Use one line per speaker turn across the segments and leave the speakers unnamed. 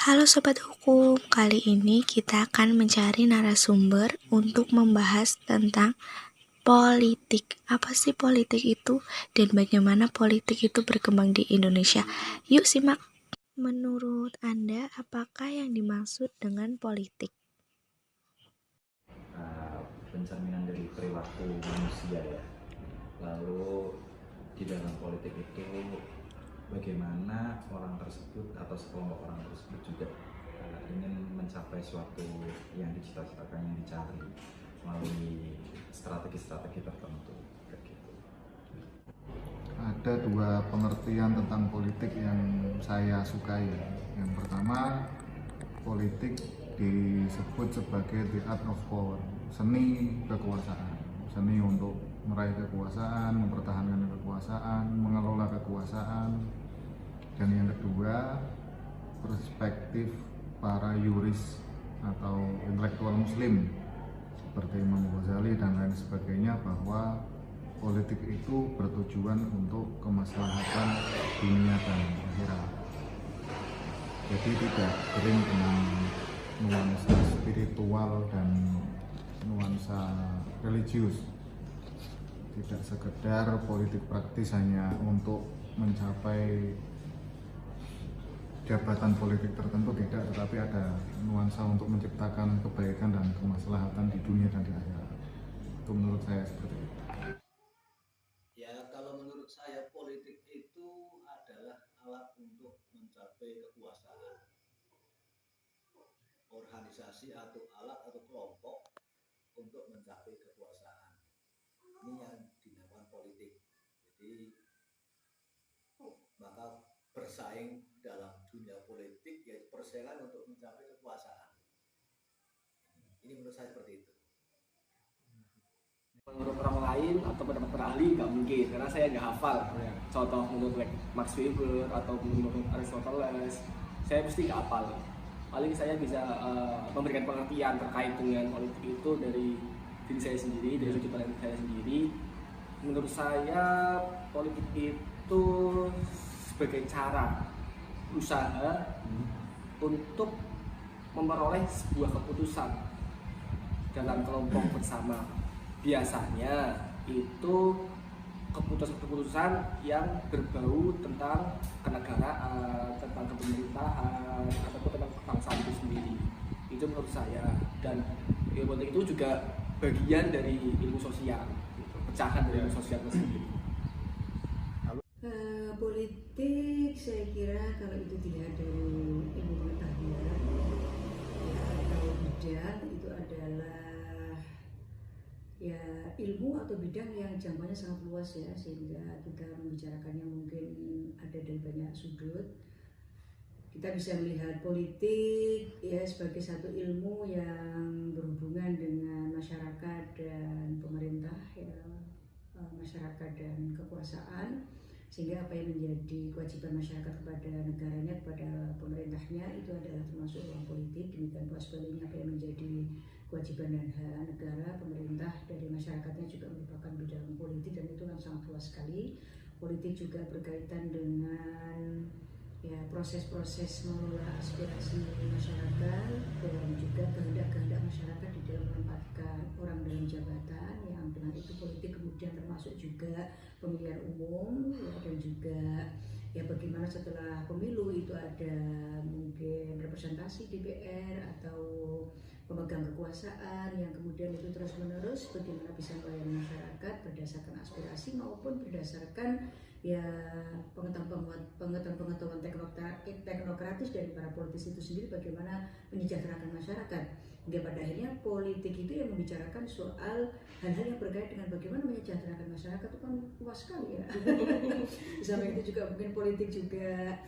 Halo Sobat Hukum, kali ini kita akan mencari narasumber untuk membahas tentang politik. Apa sih politik itu dan bagaimana politik itu berkembang di Indonesia? Yuk simak. Menurut Anda, apakah yang dimaksud dengan politik?
Pencerminan dari perilaku manusia ya. Lalu di dalam politik itu bagaimana orang tersebut atau sekelompok orang tersebut juga ingin mencapai suatu yang dicita-citakan, yang dicari melalui strategi-strategi tertentu kayak gitu.
Ada dua pengertian tentang politik yang saya sukai. Yang pertama, politik disebut sebagai the art of power, seni kekuasaan, seni untuk meraih kekuasaan, mempertahankan kekuasaan, mengelola kekuasaan. Dan yang kedua, perspektif para yuris atau intelektual muslim seperti Imam Ghazali dan lain sebagainya, bahwa politik itu bertujuan untuk kemaslahatan dunia dan akhirat. Jadi tidak kering dengan nuansa spiritual dan nuansa religius. Tidak sekedar politik praktis hanya untuk mencapai jabatan politik tertentu, tidak, tetapi ada nuansa untuk menciptakan kebaikan dan kemaslahatan di dunia dan di akhirat. Itu menurut saya seperti itu.
Ya, kalau menurut saya politik itu adalah alat untuk mencapai kekuasaan. Organisasi atau alat atau kelompok untuk mencapai kekuasaan. Ini yang dinamakan politik. Jadi maka bersaing dalam dunia politik yaitu persaingan untuk mencapai kekuasaan. Ini menurut saya seperti itu.
Menurut orang lain atau pendapat ahli nggak mungkin, karena saya nggak hafal. Contoh menurut Max Weber atau menurut Aristoteles, saya mesti nggak hafal. Paling saya bisa memberikan pengertian terkait dengan politik itu dari diri saya sendiri, dari sudut pandang saya sendiri. Menurut saya politik itu sebagai cara usaha untuk memperoleh sebuah keputusan dalam kelompok bersama. Biasanya itu keputusan-keputusan yang berbau tentang kenegaraan, tentang kepemerintahan, ataupun tentang kebangsaan itu sendiri. Itu menurut saya. Dan ilmu politik itu juga bagian dari ilmu sosial, gitu, pecahan dari ilmu sosial itu sendiri.
Politik saya kira kalau itu dilihat dari ilmu pengetahuan atau bidang, itu adalah ya ilmu atau bidang yang jangkauannya sangat luas ya, sehingga kita membicarakannya mungkin ada dari banyak sudut. Kita bisa melihat politik ya sebagai satu ilmu yang berhubungan dengan masyarakat dan pemerintah ya, masyarakat dan kekuasaan, sehingga apa yang menjadi kewajiban masyarakat kepada negaranya, kepada pemerintahnya, itu adalah termasuk ruang politik. Demikian pula sebaliknya, apa yang menjadi kewajiban dan hak negara, pemerintah dari masyarakatnya juga merupakan bidang politik, dan itu kan sangat luas sekali. Politik juga berkaitan dengan ya proses-proses mengelola aspirasi masyarakat dan juga kehendak-kehendak masyarakat di dalam menempatkan orang dalam jabatan, yang dengan itu politik kemudian termasuk juga pemilihan umum ya, dan juga ya bagaimana setelah pemilu itu ada mungkin representasi DPR atau pemegang kekuasaan yang kemudian itu terus menerus bagaimana bisa melayani masyarakat berdasarkan aspirasi maupun berdasarkan ya pengetahuan teknokratis dari para politisi itu sendiri, bagaimana menyejahterakan masyarakat. Hingga pada akhirnya politik itu yang membicarakan soal hal-hal yang berkait dengan bagaimana menyejahterakan masyarakat, itu kan luas sekali ya. Sampai itu juga mungkin politik juga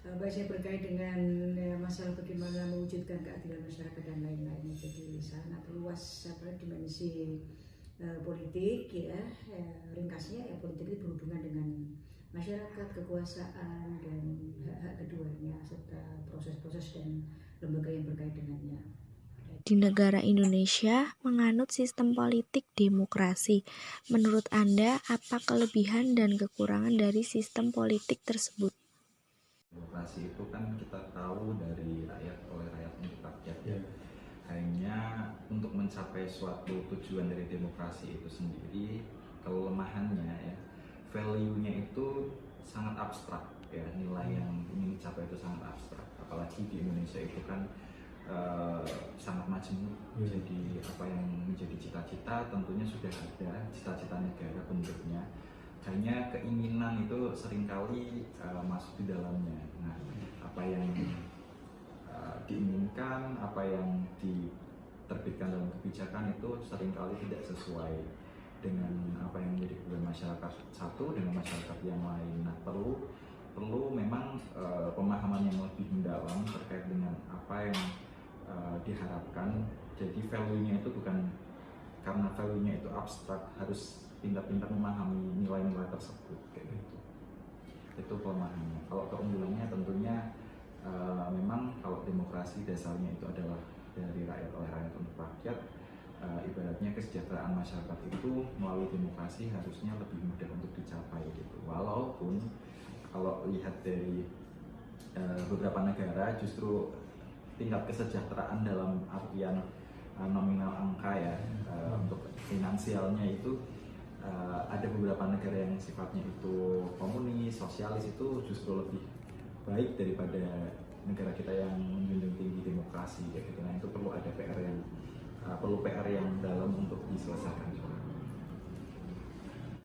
biasanya berkait dengan ya, masalah bagaimana mewujudkan keadilan masyarakat dan lain-lain. Jadi sangat luas dimensi politik ya, ringkasnya ya politik itu berhubungan dengan masyarakat, kekuasaan, dan hak-hak keduanya serta proses-proses dan lembaga yang berkait dengannya.
Di negara Indonesia menganut sistem politik demokrasi. Menurut Anda, apa kelebihan dan kekurangan dari sistem politik tersebut?
Demokrasi itu kan kita tahu dari rakyat mencapai suatu tujuan dari demokrasi itu sendiri, kelemahannya ya, value-nya itu sangat abstrak ya, nilai yang ingin dicapai itu sangat abstrak, apalagi di Indonesia itu kan sangat majemuk. Jadi apa yang menjadi cita-cita tentunya sudah ada, cita-cita negara bentuknya, hanya keinginan itu seringkali masuk di dalamnya. Nah, apa yang diinginkan, apa yang diterbitkan dalam kebijakan itu seringkali tidak sesuai dengan apa yang menjadi kebutuhan masyarakat satu dengan masyarakat yang lain. Nah, perlu memang pemahaman yang lebih mendalam terkait dengan apa yang diharapkan. Jadi value-nya itu bukan karena value-nya itu abstrak, harus pintar-pintar memahami nilai-nilai tersebut kayak gitu. Itu kelemahannya. Kalau keunggulannya tentunya memang kalau demokrasi dasarnya itu adalah dari rakyat, oleh rakyat, untuk rakyat. Ibaratnya kesejahteraan masyarakat itu melalui demokrasi harusnya lebih mudah untuk dicapai gitu. Walaupun kalau lihat dari beberapa negara justru tingkat kesejahteraan dalam artian nominal angka ya, untuk finansialnya itu ada beberapa negara yang sifatnya itu komunis, sosialis, itu justru lebih baik daripada negara kita yang menjunjung tinggi demokrasi ya gitu. Nah, itu perlu ada PR yang dalam untuk diselesaikan.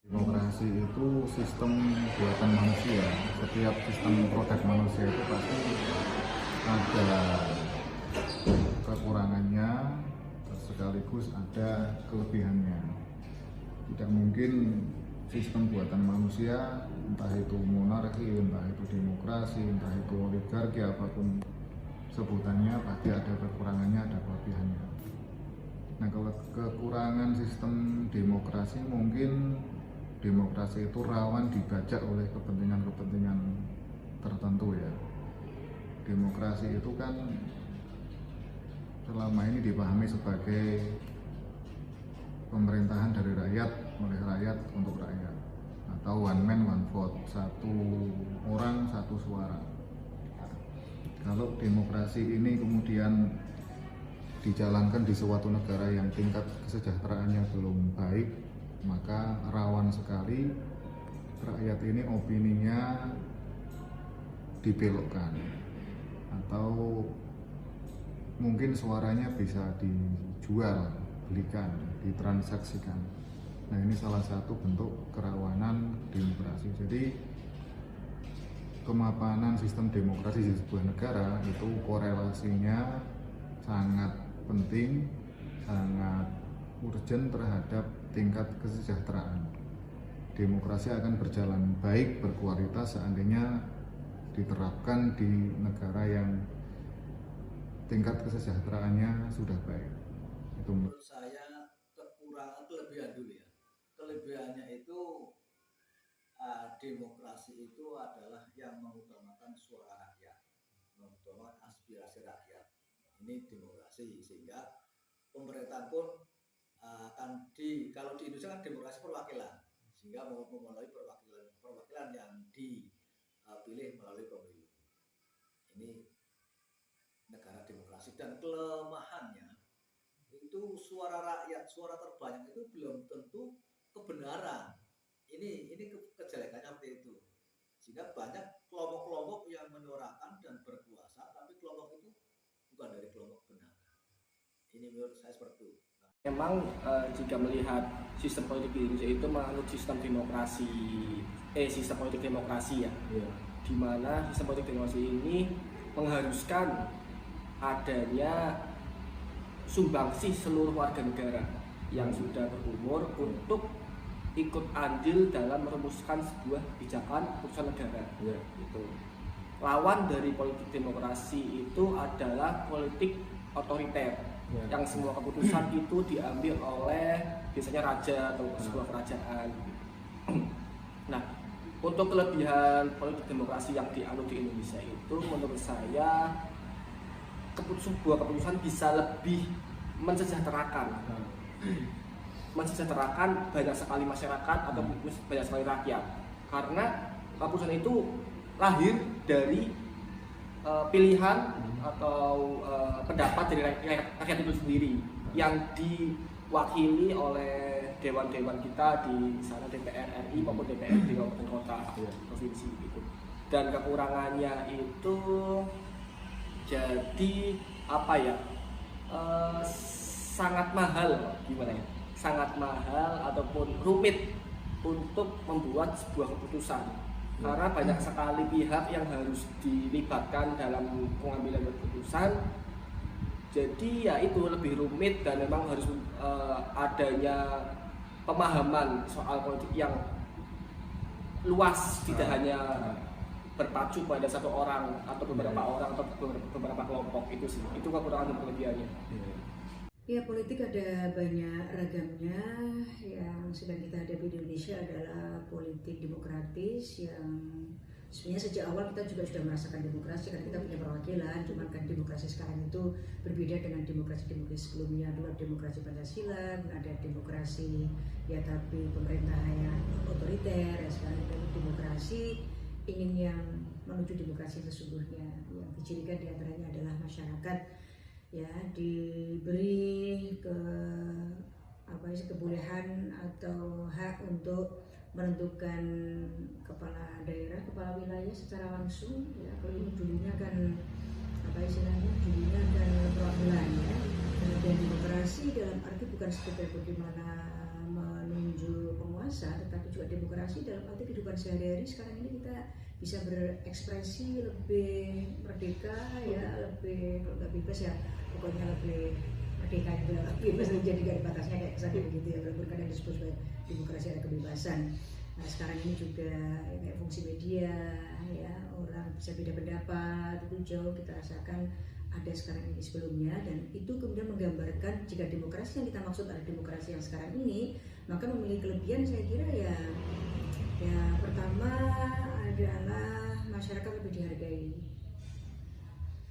Demokrasi itu sistem buatan manusia. Setiap sistem produk manusia itu pasti ada kekurangannya, sekaligus ada kelebihannya. Tidak mungkin sistem buatan manusia, entah itu monarki, entah itu demokrasi, entah itu oligarki, apapun sebutannya, pasti ada kekurangannya, ada kelebihannya. Nah, kalau kekurangan sistem demokrasi, mungkin demokrasi itu rawan dibajak oleh kepentingan-kepentingan tertentu ya. Demokrasi itu kan selama ini dipahami sebagai pemerintahan dari rakyat, oleh rakyat, untuk rakyat, atau one man one vote, satu orang satu suara. Kalau demokrasi ini kemudian dijalankan di suatu negara yang tingkat kesejahteraannya belum baik, maka rawan sekali rakyat ini opininya dibelokkan, atau mungkin suaranya bisa dijual, belikan, ditransaksikan. Nah, ini salah satu bentuk kerawanan demokrasi. Jadi kemapanan sistem demokrasi di sebuah negara itu korelasinya sangat penting, sangat urgent terhadap tingkat kesejahteraan. Demokrasi akan berjalan baik, berkualitas seandainya diterapkan di negara yang tingkat kesejahteraannya sudah baik. Itu
menurut saya kelebihan dulu ya. Kelebihannya itu demokrasi itu adalah yang mengutamakan suara rakyat, mengutamakan aspirasi rakyat. Ini demokrasi, sehingga pemerintah pun kalau di Indonesia kan demokrasi perwakilan, sehingga melalui perwakilan yang dipilih melalui pemilu. Ini negara demokrasi. Dan kelemahannya itu suara rakyat, suara terbanyak itu belum tentu kebenaran. Ini kejelekannya seperti itu. Sehingga banyak kelompok-kelompok yang menyuarakan dan berkuasa, tapi kelompok itu bukan dari kelompok benar. Ini menurut saya seperti itu.
Memang jika melihat sistem politik di Indonesia itu menganut sistem politik demokrasi ya, di mana sistem politik demokrasi ini mengharuskan adanya sumbangsih seluruh warga negara yang sudah berumur untuk ikut andil dalam merumuskan sebuah kebijakan keputusan negara. Gitu. Lawan dari politik demokrasi itu adalah politik otoriter, yang semua keputusan itu diambil oleh biasanya raja atau sebuah kerajaan. Nah, untuk kelebihan politik demokrasi yang dianut di Indonesia itu, menurut saya sebuah keputusan bisa lebih mensejahterakan banyak sekali masyarakat atau banyak sekali rakyat, karena keputusan itu lahir dari pilihan atau pendapat dari rakyat itu sendiri. yang diwakili oleh dewan-dewan kita di sana, DPR RI maupun DPR di kabupaten kota provinsi gitu. Dan kekurangannya itu jadi apa ya, sangat mahal, gimana ya, sangat mahal ataupun rumit untuk membuat sebuah keputusan, karena banyak sekali pihak yang harus dilibatkan dalam pengambilan keputusan. Jadi ya itu lebih rumit dan memang harus adanya pemahaman soal politik yang luas, tidak hanya berpacu pada satu orang atau beberapa orang atau beberapa kelompok. Itu sih, itu kekurangan dan kelebihannya.
Ya, politik ada banyak ragamnya. Yang sedang kita hadapi di Indonesia adalah politik demokratis yang sebenarnya sejak awal kita juga sudah merasakan demokrasi, kan kita punya perwakilan. Cuman kan demokrasi sekarang itu berbeda dengan demokrasi sebelumnya. Dulu demokrasi Pancasila, ada demokrasi ya tapi pemerintahnya otoriter. Sekarang itu demokrasi ingin yang menuju demokrasi sesungguhnya, yang dicirikan diantaranya adalah masyarakat ya diberi kebolehan atau hak untuk menentukan kepala daerah, kepala wilayah secara langsung ya. Kalau ini dulunya kan dulunya kan perwakilan ya. Dan demokrasi dalam arti bukan sekedar bagaimana menunjuk penguasa, tetapi juga demokrasi dalam arti kehidupan sehari-hari. Sekarang ini kita bisa berekspresi lebih merdeka ya, lebih kalau nggak bebas ya pokoknya lebih merdeka juga, bebas jadi gak ada batasnya kayak kesannya begitu ya, walaupun kadang disebut sebagai demokrasi ada kebebasan. Nah sekarang ini juga ya, kayak fungsi media ya, orang bisa beda pendapat itu jauh kita rasakan ada sekarang ini sebelumnya, dan itu kemudian menggambarkan jika demokrasi yang kita maksud adalah demokrasi yang sekarang ini, maka memiliki kelebihan saya kira ya pertama adalah masyarakat lebih dihargai.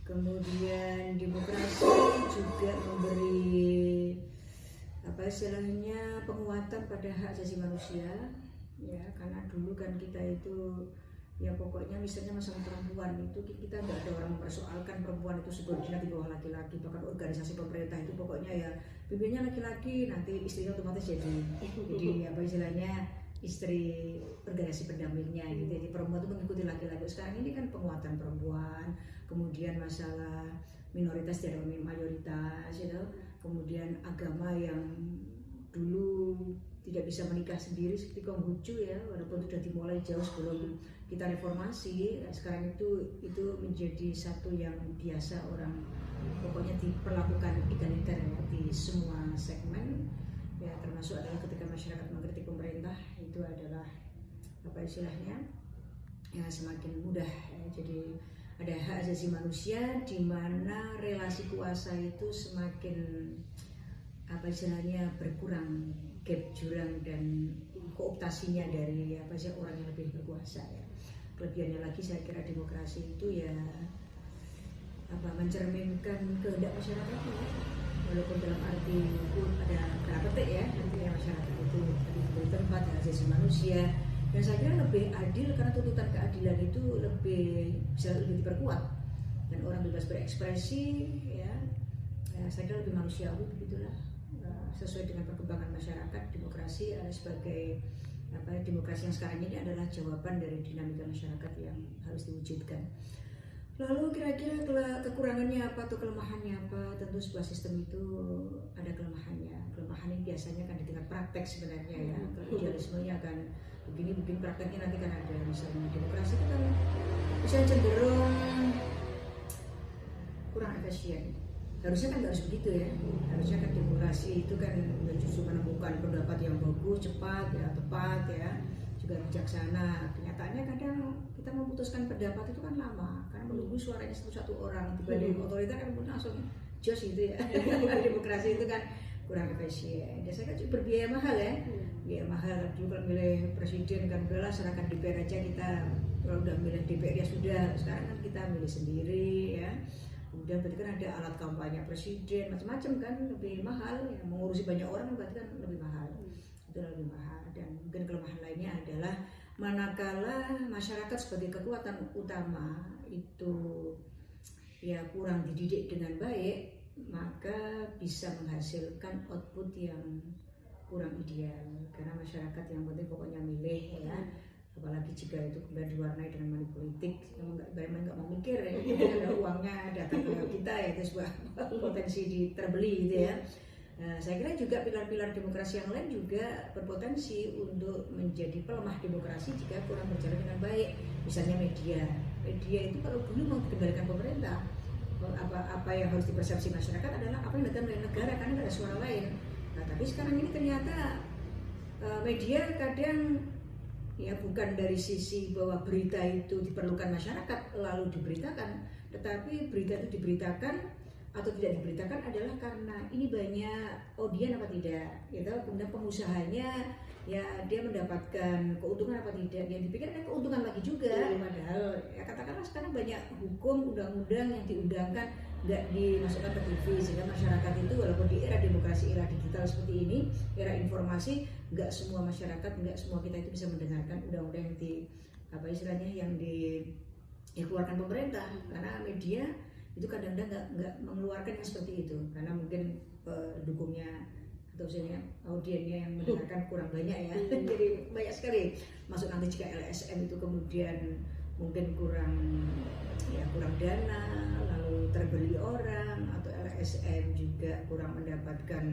Kemudian demokrasi juga memberi penguatan pada hak asasi manusia ya, karena dulu kan kita itu ya pokoknya misalnya masalah perempuan itu kita nggak ada orang mempersoalkan perempuan itu subordinat di bawah laki-laki, bahkan organisasi pemerintah itu pokoknya ya pimpinnya laki-laki, nanti istrinya otomatis jadi istri organisasi pendampingnya gitu. Jadi perempuan itu mengikuti laki-laki. Sekarang ini kan penguatan perempuan, kemudian masalah minoritas dan mayoritas gitu. Kemudian agama yang dulu tidak bisa menikah sendiri seperti Konghucu ya, walaupun sudah dimulai jauh sebelum kita reformasi. Sekarang itu menjadi satu yang biasa, orang pokoknya diperlakukan egaliter ya, di semua segmen ya, termasuk adalah ketika masyarakat mengkritik pemerintah itu adalah ya semakin mudah ya. Jadi ada hak asasi manusia di mana relasi kuasa itu semakin berkurang, gap jurang dan kooptasinya dari orang yang lebih berkuasa ya. Kelebihannya lagi saya kira demokrasi itu ya mencerminkan kehendak masyarakat ya. Walaupun dalam arti ada petik ya, nantinya masyarakat itu diberi tempat hak asasi manusia, dan saya kira lebih adil karena tuntutan keadilan itu bisa lebih diperkuat dan orang bebas berekspresi ya saya kira lebih manusiawi begitulah, sesuai dengan perkembangan masyarakat. Demokrasi sebagai demokrasi yang sekarang ini adalah jawaban dari dinamika masyarakat yang harus diwujudkan. Lalu kira-kira kekurangannya apa atau kelemahannya apa? Tentu sebuah sistem itu ada kelemahannya. Kelemahan ini biasanya kan di tingkat praktek sebenarnya ya. Kalau idealismenya akan begini, prakteknya nanti kan ada. Misalnya demokrasi itu kan bisa cenderung kurang efisien. Harusnya kan nggak harus begitu ya. Harusnya kan demokrasi itu kan justru menemukan pendapat yang bagus, cepat ya, tepat ya, juga bijaksana. Kenyataannya kadang kita memutuskan pendapat itu kan lama, karena menunggu suaranya satu orang dibanding otoriter kan langsung jos gitu ya. Demokrasi itu kan kurang efisien. Dan saya kan juga berbiaya mahal ya. Biaya mahal dulu kalau milih presiden kan udahlah serahkan DPR aja kita. Kalau udah milih DPR ya sudah. Sekarang kan kita milih sendiri ya. Kemudian berarti kan ada alat kampanye presiden macam-macam kan, lebih mahal ya. Mengurusi banyak orang berarti kan lebih mahal. Itu lebih mahal. Dan mungkin kelemahan lainnya adalah manakala masyarakat sebagai kekuatan utama itu ya kurang dididik dengan baik maka bisa menghasilkan output yang kurang ideal, karena masyarakat yang penting pokoknya milih ya, apalagi jika itu kemudian diwarnai dengan money politik, memang nggak mau mikir ya, ada uangnya datang ke kita ya, itu sebuah potensi terbeli gitu ya. Saya kira juga pilar-pilar demokrasi yang lain juga berpotensi untuk menjadi pelemah demokrasi jika kurang berjalan dengan baik. Misalnya media itu kalau dulu mau dikendalikan pemerintah, apa yang harus dipersepsi masyarakat adalah apa yang dilakukan oleh negara karena tidak ada suara lain. Nah, tapi sekarang ini ternyata media kadang ya bukan dari sisi bahwa berita itu diperlukan masyarakat lalu diberitakan, tetapi berita itu diberitakan atau tidak diberitakan adalah karena ini banyak audiens apa tidak, gitu. Kemudian pengusahanya ya dia mendapatkan keuntungan apa tidak, yang dipikir ada keuntungan lagi juga, padahal ya katakanlah sekarang banyak hukum undang-undang yang diundangkan nggak dimasukkan ke TV, sehingga masyarakat itu walaupun di era demokrasi, era digital seperti ini, era informasi, nggak semua masyarakat, nggak semua kita itu bisa mendengarkan undang-undang yang yang dikeluarkan pemerintah, karena media itu kadang-kadang nggak mengeluarkan yang seperti itu karena mungkin pendukungnya atau misalnya audiennya yang mendengarkan kurang banyak ya, jadi banyak sekali masuk. Nanti jika LSM itu kemudian mungkin kurang dana lalu terbeli orang, atau LSM juga kurang mendapatkan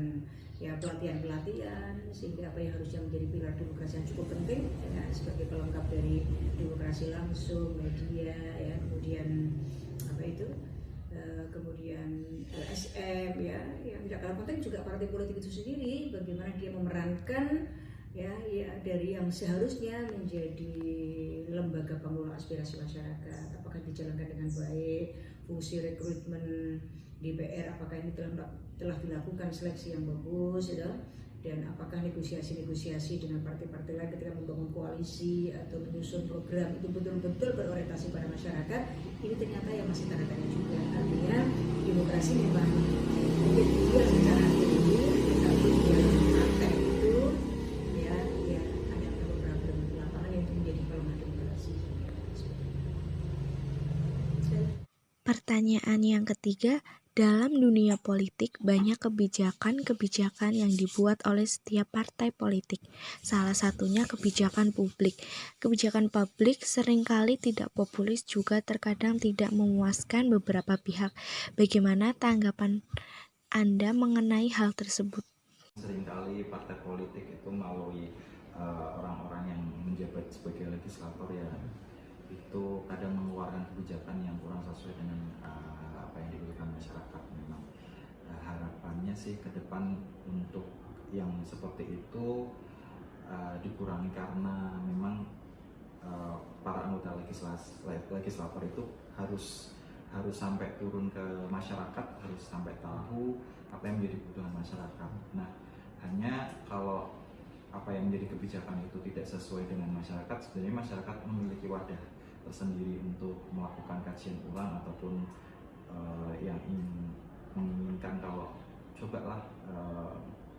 ya pelatihan sehingga apa yang harusnya menjadi pilar demokrasi yang cukup penting ya, sebagai pelengkap dari demokrasi langsung, media ya, kemudian kemudian LSM ya, yang tidak kalah penting juga partai politik itu sendiri, bagaimana dia memerankan ya dari yang seharusnya menjadi lembaga pengelola aspirasi masyarakat, apakah dijalankan dengan baik, fungsi rekrutmen DPR apakah ini telah dilakukan seleksi yang bagus ya, dan apakah negosiasi dengan partai-partai lain ketika membangun koalisi atau menyusun program itu betul-betul berorientasi pada masyarakat. Ini ternyata yang masih tanda tanya juga. Artinya demokrasi memang mungkin dia secara teori, tetapi di dalam praktek itu ya ada beberapa bentuk lapangan yang itu menjadi pelemah demokrasi.
Pertanyaan yang ketiga, dalam dunia politik banyak kebijakan-kebijakan yang dibuat oleh setiap partai politik. Salah satunya kebijakan publik. Kebijakan publik seringkali tidak populis, juga terkadang tidak memuaskan beberapa pihak. Bagaimana tanggapan Anda mengenai hal tersebut?
Seringkali partai politik itu melalui orang-orang yang menjabat sebagai legislator ya, itu kadang mengeluarkan kebijakan yang kurang sesuai dengan apa yang dibutuhkan masyarakat. Memang harapannya sih ke depan untuk yang seperti itu dikurangi, karena memang para anggota legislator itu harus sampai turun ke masyarakat, harus sampai tahu apa yang menjadi kebutuhan masyarakat. Nah, hanya kalau apa yang menjadi kebijakan itu tidak sesuai dengan masyarakat, sebenarnya masyarakat memiliki wadah tersendiri untuk melakukan kajian ulang ataupun yang menginginkan kalau cobalah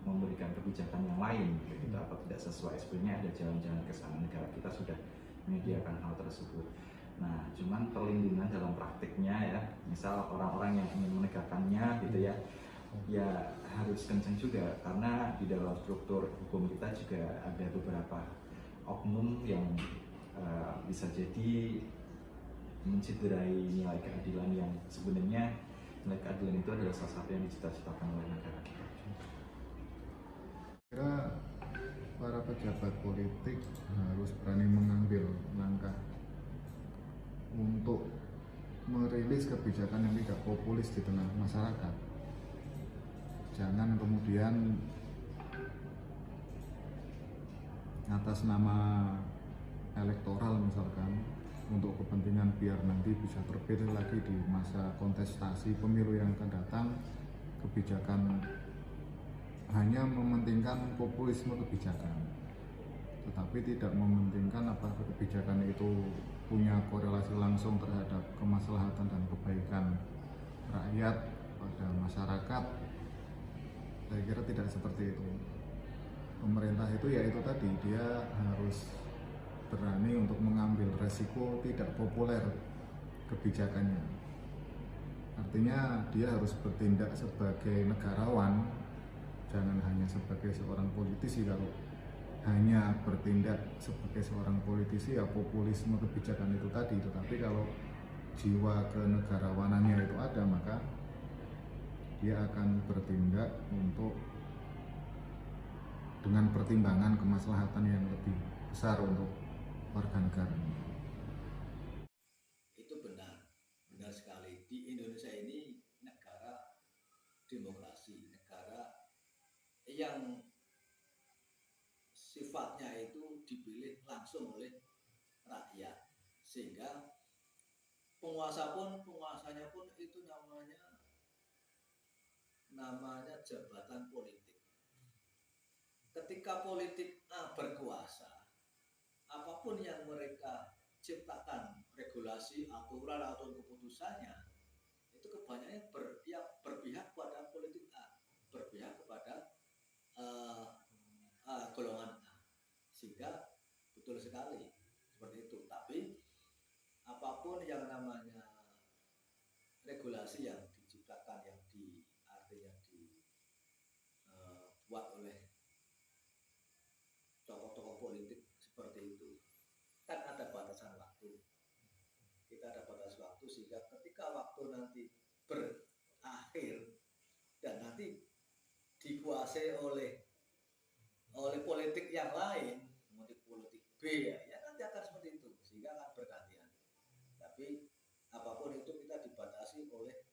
memberikan kebijakan yang lain gitu, apa tidak sesuai. Sebenarnya ada jalan-jalan ke sana, negara kita sudah menyediakan hal tersebut. Nah, cuman perlindungan dalam praktiknya ya, misal orang-orang yang ingin menegakkannya gitu ya harus kencang juga, karena di dalam struktur hukum kita juga ada beberapa oknum yang bisa jadi menciderai nilai keadilan yang sebenarnya nilai keadilan itu adalah salah satu yang dicita-citakan oleh negara kita.
Kira para pejabat politik harus berani mengambil langkah untuk merilis kebijakan yang tidak populis di tengah masyarakat. Jangan kemudian atas nama elektoral misalkan, untuk kepentingan biar nanti bisa terpilih lagi di masa kontestasi pemilu yang akan datang, kebijakan hanya mementingkan populisme kebijakan, tetapi tidak mementingkan apakah kebijakan itu punya korelasi langsung terhadap kemaslahatan dan kebaikan rakyat pada masyarakat. Saya kira tidak seperti itu. Pemerintah itu ya itu tadi, dia harus berani untuk mengambil resiko tidak populer kebijakannya. Artinya dia harus bertindak sebagai negarawan, jangan hanya sebagai seorang politisi. Kalau hanya bertindak sebagai seorang politisi ya populisme kebijakan itu tadi. Tetapi kalau jiwa kenegarawanannya itu ada, maka dia akan bertindak dengan pertimbangan kemaslahatan yang lebih besar untuk warga negara.
Itu benar sekali. Di Indonesia ini negara demokrasi, negara yang sifatnya itu dipilih langsung oleh rakyat, sehingga penguasanya pun itu namanya jabatan politik. Ketika politik berkuasa, apapun yang mereka ciptakan, regulasi, aturan atau keputusannya, itu kebanyakan berpihak pada politik A, berpihak kepada golongan A, sehingga betul sekali seperti itu. Tapi apapun yang namanya regulasi yang diciptakan, yang dibuat oleh tokoh-tokoh politik seperti itu, kan ada batasan waktu. Kita ada batas waktu, sehingga ketika waktu nanti berakhir dan nanti dikuasai oleh politik yang lain, politik B ya nanti akan seperti itu, sehingga akan bergantian. Tapi apapun itu kita dibatasi oleh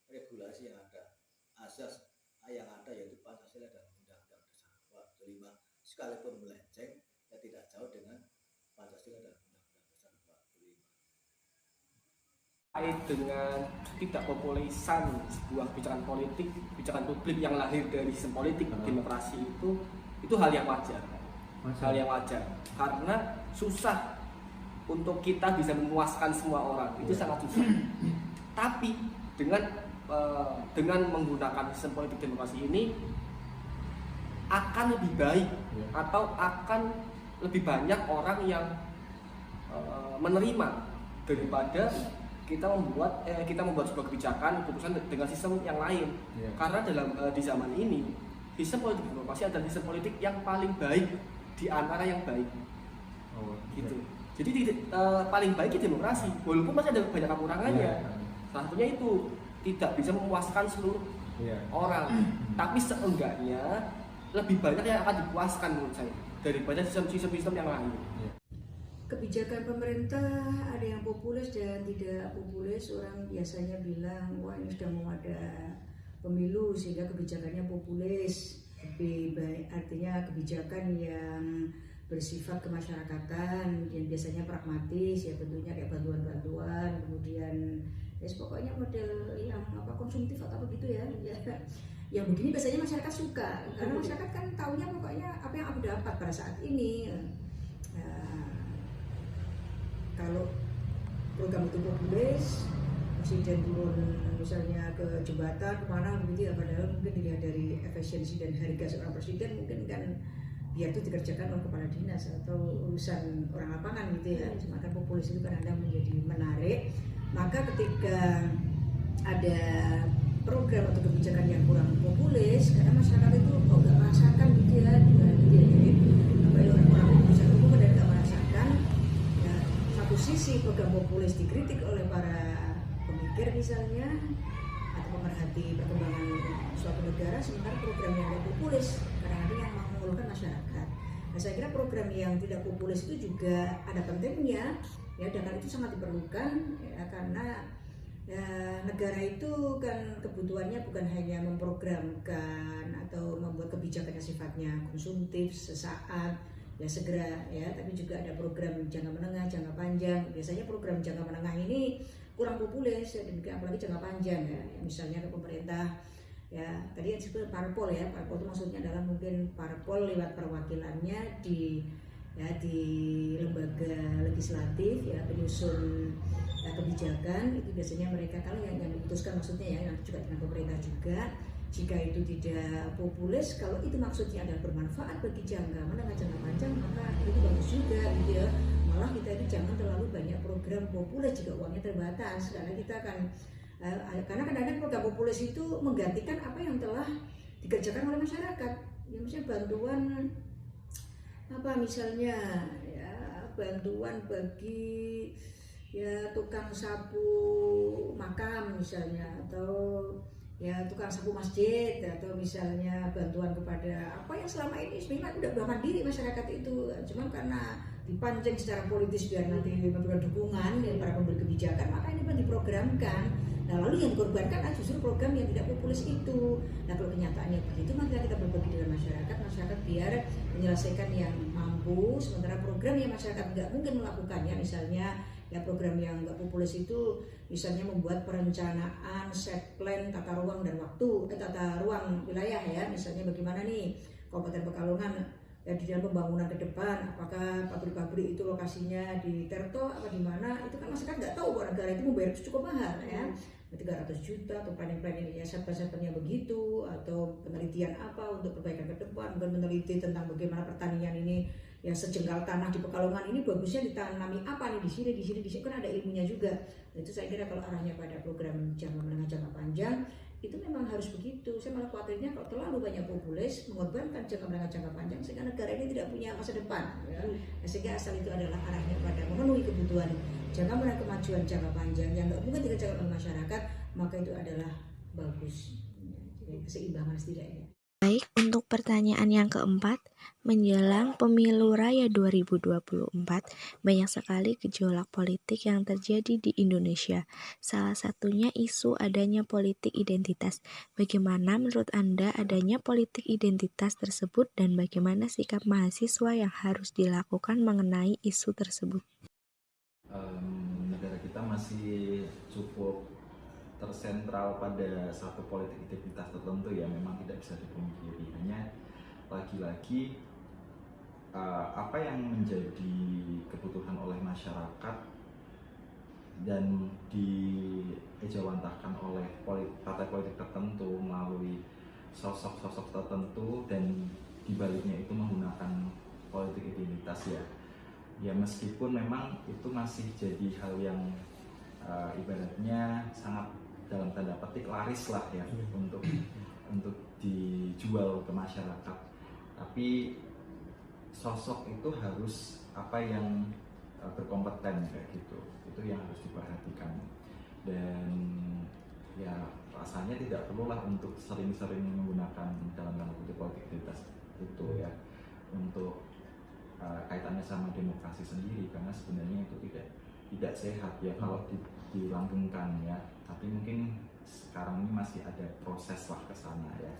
regulasi yang ada, asas yang ada, yaitu Pancasila dan Undang-Undang Dasar 45, sekalipun melenceng ya tidak jauh dengan Pancasila dan Undang-Undang Dasar 45.
Terkait dengan tidak populisan sebuah kebijakan politik, kebijakan publik yang lahir dari sistem politik demokrasi itu hal yang wajar. Hal yang wajar karena susah untuk kita bisa memuaskan semua orang, itu sangat susah. Tapi dengan menggunakan sistem politik demokrasi ini akan lebih baik, atau akan lebih banyak orang yang menerima daripada kita membuat sebuah kebijakan keputusan dengan sistem yang lain. Karena di zaman ini sistem politik demokrasi adalah sistem politik yang paling baik di antara yang baik. Gitu. Jadi paling baik itu demokrasi, walaupun masih ada banyak kekurangannya. Salah satunya itu tidak bisa memuaskan seluruh orang, tapi seenggaknya lebih banyak yang akan dipuaskan menurut saya daripada sistem-sistem yang lain.
Kebijakan pemerintah ada yang populis dan tidak populis. Orang biasanya bilang, wah ini sudah mau ada pemilu sehingga kebijakannya populis. Lebih baik, artinya kebijakan yang bersifat kemasyarakatan dan biasanya pragmatis, ya bentuknya kayak bantuan-bantuan, kemudian pokoknya model yang konsumtif atau begitu ya. Yang begini biasanya masyarakat suka, karena masyarakat kan taunya pokoknya apa yang aku dapat pada saat ini. Kalau program itu populis, presiden turun misalnya ke jembatan kemana begitu ya, padahal mungkin dilihat dari efisiensi dan harga seorang presiden mungkin kan biar itu dikerjakan oleh kepala dinas atau urusan orang lapangan gitu ya. Maka populis itu kadang-kadang menjadi menarik. Maka ketika ada program atau kebijakan yang kurang populis, karena masyarakat itu kok nggak merasakan gitu ya, jadi orang-orang bisa hukum dan nggak merasakan. Ya, satu sisi program populis dikritik oleh para pemikir misalnya atau pemerhati perkembangan suatu negara, sementara program yang tidak populis kadang-kadang yang mengeluhkan masyarakat. Nah, saya kira program yang tidak populis itu juga ada pentingnya ya, dan itu sangat diperlukan ya, karena negara itu kan kebutuhannya bukan hanya memprogramkan atau membuat kebijakan yang sifatnya konsumtif sesaat ya segera ya, tapi juga ada program jangka menengah, jangka panjang. Biasanya program jangka menengah ini kurang populis ya, demikian apalagi jangka panjang ya. Misalnya ke pemerintah ya, tadi yang disebut parpol ya, parpol itu maksudnya adalah mungkin parpol lewat perwakilannya di lembaga legislatif ya, penyusun kebijakan. Itu biasanya mereka kalau yang memutuskan maksudnya ya, nanti juga dengan pemerintah juga. Jika itu tidak populis, kalau itu maksudnya adalah bermanfaat bagi jangka menengah, jangka panjang, maka itu bagus juga gitu ya. Malah kita itu jangan terlalu banyak program populis jika uangnya terbatas, karena kita akan Karena kadang-kadang program populis itu menggantikan apa yang telah dikerjakan oleh masyarakat. Ya, misalnya bantuan apa misalnya ya, bantuan bagi ya tukang sapu makam misalnya, atau ya tukang sapu masjid, atau misalnya bantuan kepada apa yang selama ini sebenarnya udah mandiri masyarakat itu, cuman karena dipancing secara politis biar nanti memberikan dukungan dari para pemberi kebijakan, maka ini pun diprogramkan. Nah, lalu yang dikorbankan justru program yang tidak populis itu. Nah, kalau kenyataannya begitu, maka kita berbagi dengan masyarakat biar menyelesaikan yang mampu, sementara program yang masyarakat nggak mungkin melakukannya, misalnya ya program yang nggak populis itu misalnya membuat perencanaan set plan tata ruang dan waktu, tata ruang wilayah ya, misalnya bagaimana nih Kabupaten Pekalongan ya di dalam pembangunan ke depan, apakah pabrik-pabrik itu lokasinya di Terto apa di mana, itu kan masyarakat nggak tahu bahwa negara itu membayar itu cukup mahal ya, 300 juta atau planning-planning ya set-setnya begitu, atau penelitian apa untuk perbaikan ke depan, bukan meneliti tentang bagaimana pertanian ini yang sejengkal tanah di Pekalongan ini bagusnya ditanami apa nih di sini kan ada ilmunya juga. Nah, itu saya kira kalau arahnya pada program jangka menengah jangka panjang itu memang harus begitu. Saya malah khawatirnya kalau terlalu banyak populis mengorbankan jangka menengah jangka panjang sehingga negara ini tidak punya masa depan ya. Sehingga asal itu adalah arahnya pada memenuhi kebutuhan jangka menengah kemajuan jangka panjang yang nggak mungkin dikerjakan oleh masyarakat, maka itu adalah bagus. Jadi keseimbangan setidaknya.
Baik, untuk pertanyaan yang keempat, menjelang pemilu raya 2024, banyak sekali gejolak politik yang terjadi di Indonesia. Salah satunya isu adanya politik identitas. Bagaimana menurut Anda adanya politik identitas tersebut dan bagaimana sikap mahasiswa yang harus dilakukan mengenai isu tersebut?
Negara kita masih cukup tersentral pada satu politik identitas tertentu ya, memang tidak bisa dipungkiri. Hanya lagi-lagi apa yang menjadi kebutuhan oleh masyarakat dan diejawantahkan oleh partai politik tertentu melalui sosok-sosok tertentu dan dibaliknya itu menggunakan politik identitas ya meskipun memang itu masih jadi hal yang ibaratnya sangat dalam tanda petik laris lah ya untuk dijual ke masyarakat, tapi sosok itu harus apa yang berkompeten kayak gitu, itu yang harus diperhatikan. Dan ya rasanya tidak perlulah untuk sering-sering menggunakan dalam tanda kutip politik identitas itu ya untuk kaitannya sama demokrasi sendiri, karena sebenarnya itu tidak sehat ya kalau dilanggengkan ya, tapi mungkin sekarang ini masih ada proses lah ke sana ya.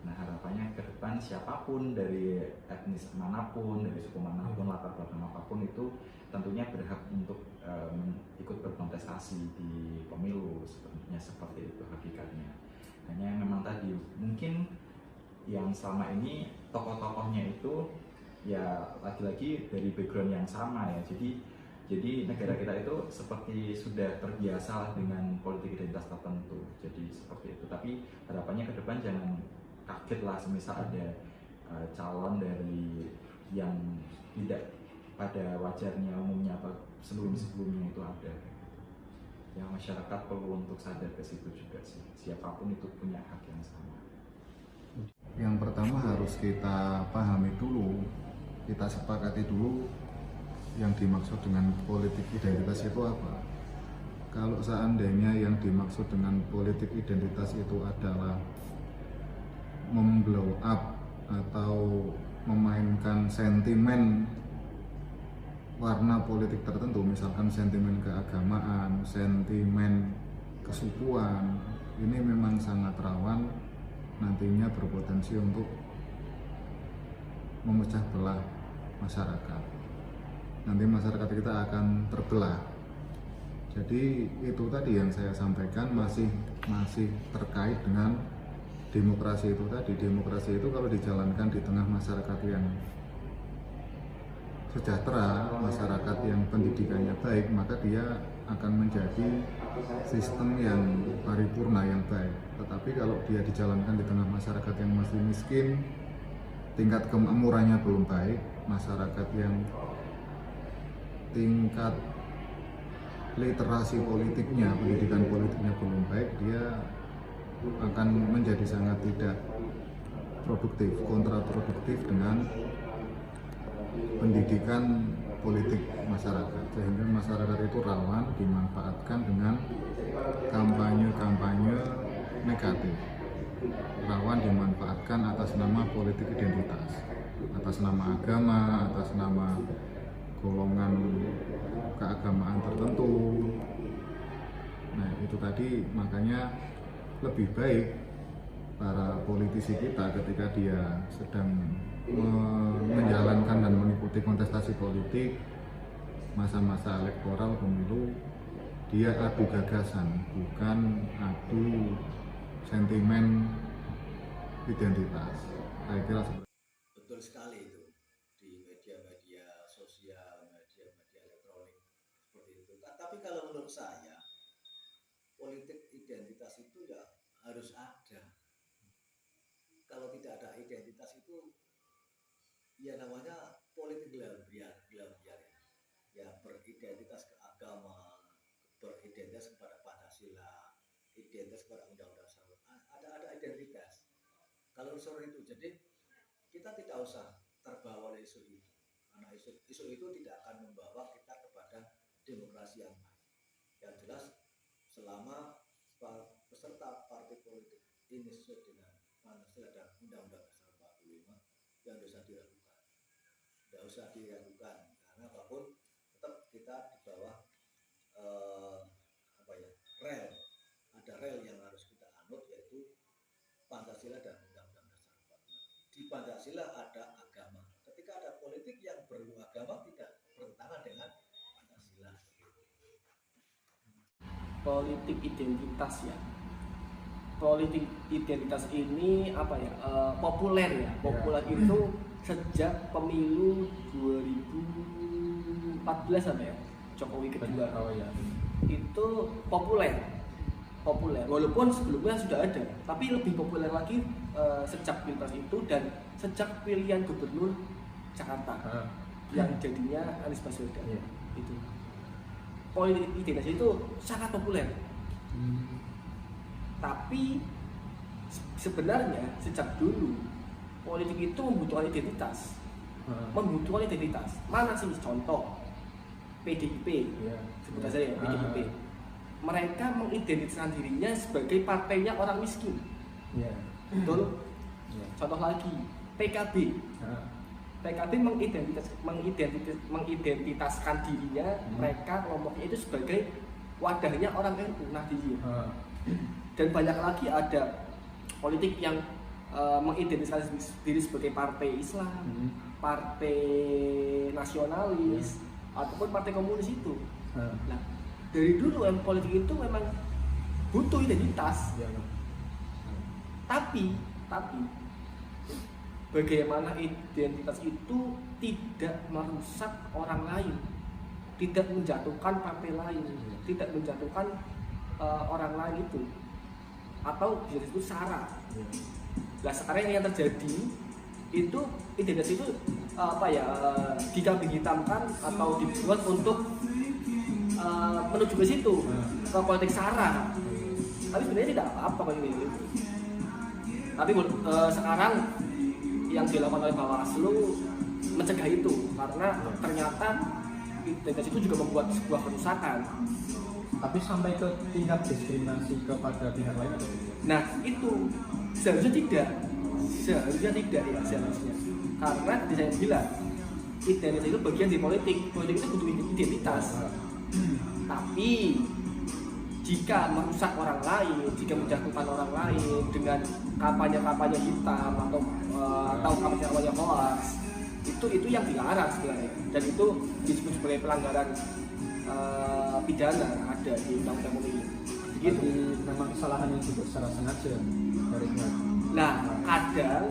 Nah, harapannya ke depan siapapun dari etnis manapun, dari suku manapun, latar belakang apapun itu tentunya berhak untuk ikut berkontestasi di pemilu, sebenarnya seperti itu hakikatnya. Hanya memang tadi mungkin yang selama ini tokoh-tokohnya itu ya lagi-lagi dari background yang sama ya, jadi negara kita itu seperti sudah terbiasa lah dengan politik identitas tertentu, jadi seperti itu. Tapi harapannya ke depan jangan kaget lah semisal ada calon dari yang tidak pada wajarnya umumnya atau sebelum-sebelumnya itu ada. Ya masyarakat perlu untuk sadar ke situ juga sih, siapapun itu punya hak yang sama.
Yang pertama harus kita pahami dulu, kita sepakati dulu yang dimaksud dengan politik identitas itu apa. Kalau seandainya yang dimaksud dengan politik identitas itu adalah memblow up atau memainkan sentimen warna politik tertentu, misalkan sentimen keagamaan, sentimen kesukuan, ini memang sangat rawan nantinya berpotensi untuk memecah belah masyarakat. Nanti masyarakat kita akan terbelah. Jadi itu tadi yang saya sampaikan masih terkait dengan demokrasi itu tadi. Demokrasi itu kalau dijalankan di tengah masyarakat yang sejahtera, masyarakat yang pendidikannya baik, maka dia akan menjadi sistem yang paripurna yang baik. Tetapi kalau dia dijalankan di tengah masyarakat yang masih miskin, tingkat kemakmurannya belum baik, masyarakat yang tingkat literasi politiknya, pendidikan politiknya belum baik, dia akan menjadi sangat tidak produktif, kontraproduktif dengan pendidikan politik masyarakat, sehingga masyarakat itu rawan dimanfaatkan dengan kampanye-kampanye negatif, rawan dimanfaatkan atas nama politik identitas, atas nama agama, atas nama golongan keagamaan tertentu. Nah itu tadi, makanya lebih baik para politisi kita ketika dia sedang menjalankan dan mengikuti kontestasi politik masa-masa elektoral pemilu, dia adu gagasan, bukan adu sentimen identitas. Saya kira
Betul sekali itu di media-media sosial, media-media elektronik seperti itu. Tapi kalau menurut saya politik identitas itu ya harus ada. Kalau tidak ada identitas itu ya namanya politik gelap-biar ya. Ya beridentitas ke agama, beridentitas kepada Pancasila, identitas kepada Undang-Undang Dasar. Ada identitas. Kalau unsur itu, jadi kita tidak usah terbawa oleh isu itu, karena isu itu tidak akan membawa kita kepada demokrasi yang baik. Yang jelas selama peserta partai politik ini sesuai dengan Pancasila dan Undang-Undang Dasar 45, yang bisa dilakukan, tidak usah diragukan, karena apapun tetap kita di bawah rel, ada rel yang harus kita anut, yaitu Pancasila dan Undang-Undang Dasar 45. Di Pancasila ada agama. Ketika ada politik yang beragama tidak bertentangan dengan Pancasila.
Politik identitas ya. Politik identitas ini populer ya. Populer itu sejak pemilu 2014 apa ya? Jokowi kedua.
Oh ya.
Itu populer. Walaupun sebelumnya sudah ada, tapi lebih populer lagi sejak pilpres itu dan sejak pilihan gubernur Jakarta yang jadinya Anies Baswedan. Itu politik identitas itu sangat populer. Tapi sebenarnya sejak dulu politik itu membutuhkan identitas. Mana sih contoh? PDIP, sebut saja ya, PDIP. Mereka mengidentitaskan dirinya sebagai partainya orang miskin. Betul? Contoh lagi, PKB. PKB mengidentitaskan dirinya, mereka kelompoknya itu sebagai wadahnya orang NU, Nahdliyin. Dan banyak lagi ada politik yang mengidentitaskan diri sebagai partai Islam, partai nasionalis, ataupun partai komunis itu. Nah, dari dulu politik itu memang butuh identitas. Tapi bagaimana identitas itu tidak merusak orang lain, tidak menjatuhkan partai lain, tidak menjatuhkan orang lain itu, atau bisa disebut sara. Nah sekarang yang terjadi itu identitas itu dikambing hitamkan atau dibuat untuk menuju ke situ, ke politik sara. Tapi sebenarnya tidak apa-apa kalau ini. Tapi sekarang yang dilakukan oleh Bawaslu mencegah itu, karena ternyata identitas itu juga membuat sebuah kerusakan.
Tapi sampai ke tingkat diskriminasi kepada pihak lain atau tidak?
Nah itu seharusnya tidak ya, seharusnya. Karena tadi saya bilang identitas itu bagian dari politik itu butuh identitas. Tapi jika merusak orang lain, jika menjatuhkan orang lain dengan kampanye hitam atau kampanye hoax, itu yang dilarang sebenarnya, dan itu disebut sebagai pelanggaran pidana ada di undang-undang pemilu.
Gitu. Memang kesalahan yang juga secara sengaja dari pihak.
Nah, kadang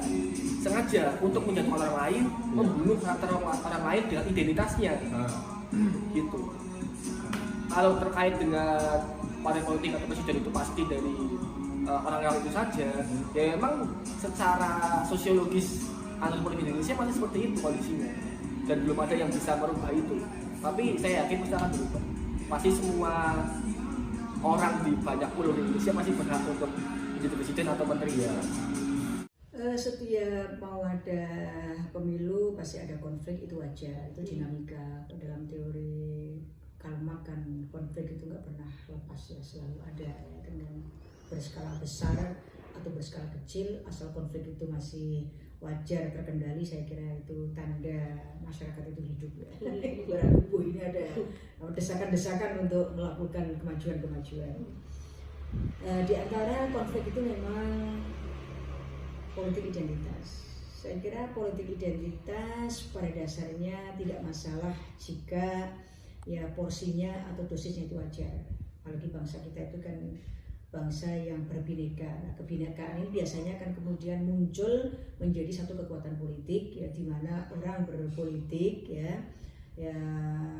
sengaja untuk menjatuhkan orang lain, membunuh karakter orang lain dengan identitasnya. Gitu. Kalau terkait dengan partai politik atau presiden itu pasti dari orang itu saja. Ya memang secara sosiologis analisis politik Indonesia masih seperti itu kondisinya, dan belum ada yang bisa merubah itu. Tapi saya yakin pasti akan berubah. pasti semua orang di banyak pulau di Indonesia masih berhak untuk menjadi presiden atau menteri ya.
Setiap mau ada pemilu pasti ada konflik, itu wajar, itu dinamika. Dalam teori Karl Marx kan konflik itu nggak pernah lepas ya, selalu ada ya, dengan berskala besar atau berskala kecil, asal konflik itu masih wajar terkendali, saya kira itu tanda masyarakat itu hidup ya. Ibarat tubuh ini ada desakan-desakan untuk melakukan kemajuan-kemajuan. Di antara konflik itu memang politik identitas. Saya kira politik identitas pada dasarnya tidak masalah jika ya porsinya atau dosisnya itu wajar. Apalagi bangsa kita itu kan bangsa yang berbineka. Nah, kebinekaan ini biasanya akan kemudian muncul menjadi satu kekuatan politik ya, di mana orang berpolitik ya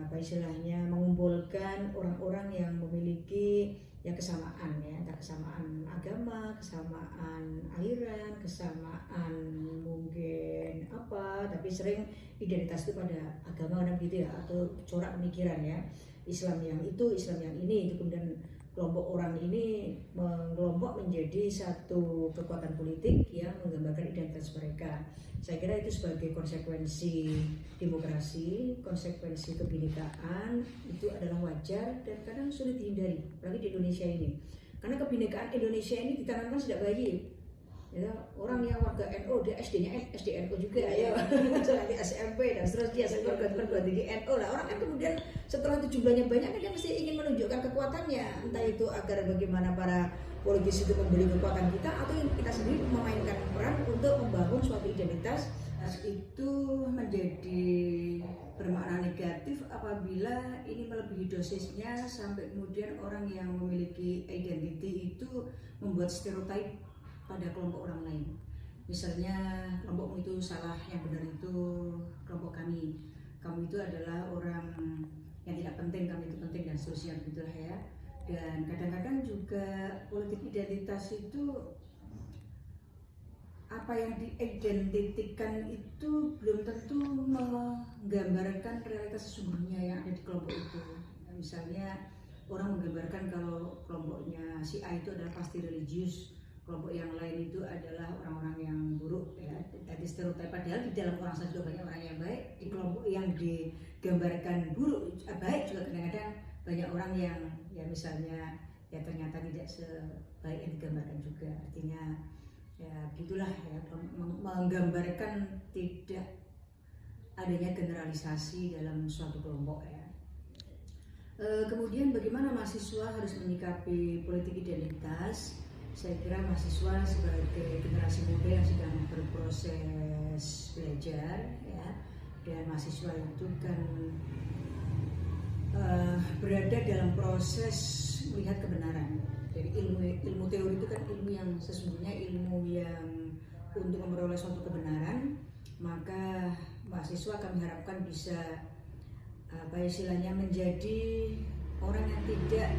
apa istilahnya mengumpulkan orang-orang yang memiliki ya kesamaan ya, entah kesamaan agama, kesamaan aliran, kesamaan mungkin apa, tapi sering identitas itu pada agama kan gitu ya, atau corak pemikiran ya, Islam yang itu, Islam yang ini, itu kemudian kelompok orang ini mengelompok menjadi satu kekuatan politik yang menggambarkan identitas mereka. Saya kira itu sebagai konsekuensi demokrasi, konsekuensi kebinekaan itu adalah wajar dan kadang sulit dihindari, apalagi di Indonesia ini. Karena kebinekaan Indonesia ini ditanamkan sejak bayi. Ya, orang yang warga NU dia SD-nya SDNU juga ya, nanti SMP dan seterusnya perguruan tinggi NU lah. Orang kan kemudian setelah itu jumlahnya banyak kan dia mesti ingin menunjukkan kekuatannya, entah itu agar bagaimana para politisi itu membeli kekuatan kita atau kita sendiri memainkan peran untuk membangun suatu identitas. Itu menjadi bermakna negatif apabila ini melebihi dosisnya sampai kemudian orang yang memiliki identity itu membuat stereotip pada kelompok orang lain. Misalnya kelompokmu itu salah, yang benar itu kelompok kami. Kamu itu adalah orang yang tidak penting, kami itu penting, dan seterusnya begitulah ya. Dan kadang-kadang juga politik identitas itu apa yang diidentitikan itu belum tentu menggambarkan realitas sesungguhnya yang ada di kelompok itu. Misalnya orang menggambarkan kalau kelompoknya si A itu adalah pasti religius, kelompok yang lain itu adalah orang-orang yang buruk ya, tadi stereotip. Padahal di dalam orang sana juga banyak orang yang baik, di kelompok yang digambarkan buruk baik juga kadang-kadang banyak orang yang ya misalnya ya ternyata tidak sebaik yang digambarkan juga. Artinya ya gitulah ya, menggambarkan tidak adanya generalisasi dalam suatu kelompok ya. Kemudian bagaimana mahasiswa harus menyikapi politik identitas? Saya kira mahasiswa sebagai generasi muda yang sedang berproses belajar ya, dan mahasiswa itu kan berada dalam proses melihat kebenaran. Jadi ilmu teori itu kan ilmu yang sesungguhnya ilmu yang untuk memperoleh suatu kebenaran, maka mahasiswa kami harapkan bisa apa istilahnya menjadi orang yang tidak